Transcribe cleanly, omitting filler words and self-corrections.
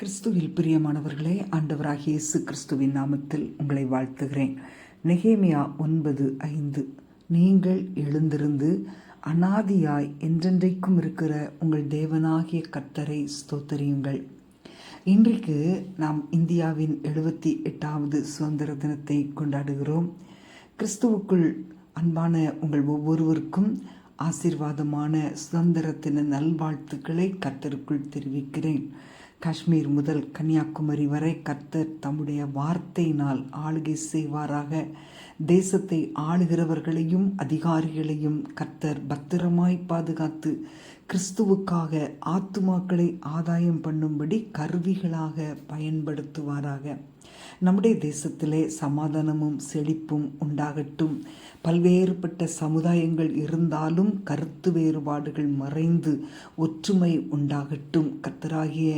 கிறிஸ்துவில் பிரியமானவர்களே, ஆண்டவராகிய இயேசு கிறிஸ்துவின் நாமத்தில் உங்களை வாழ்த்துகிறேன். நெகேமியா 9:5 நீங்கள் எழுந்திருந்து அனாதியாய் என்றென்றைக்கும் இருக்கிற உங்கள் தேவனாகிய கர்த்தரை ஸ்தோத்தரியுங்கள். இன்றைக்கு நாம் இந்தியாவின் 78வது சுதந்திர தினத்தை கொண்டாடுகிறோம். கிறிஸ்துவுக்குள் அன்பான உங்கள் ஒவ்வொருவருக்கும் ஆசீர்வாதமான சுதந்திர தின நல்வாழ்த்துக்களை கர்த்தருக்குள் தெரிவிக்கிறேன். காஷ்மீர் முதல் கன்னியாகுமரி வரை கர்த்தர் தம்முடைய வார்த்தையினால் ஆளுகை செய்வாராக. தேசத்தை ஆளுகிறவர்களையும் அதிகாரிகளையும் கர்த்தர் பத்திரமாய் பாதுகாத்து கிறிஸ்துவுக்காக ஆத்துமாக்களை ஆதாயம் பண்ணும்படி கருவிகளாக பயன்படுத்துவாராக. நம்முடைய தேசத்திலே சமாதானமும் செழிப்பும் உண்டாகட்டும். பல்வேறுபட்ட சமுதாயங்கள் இருந்தாலும் கருத்து வேறுபாடுகள் மறைந்து ஒற்றுமை உண்டாகட்டும். கர்த்தராகிய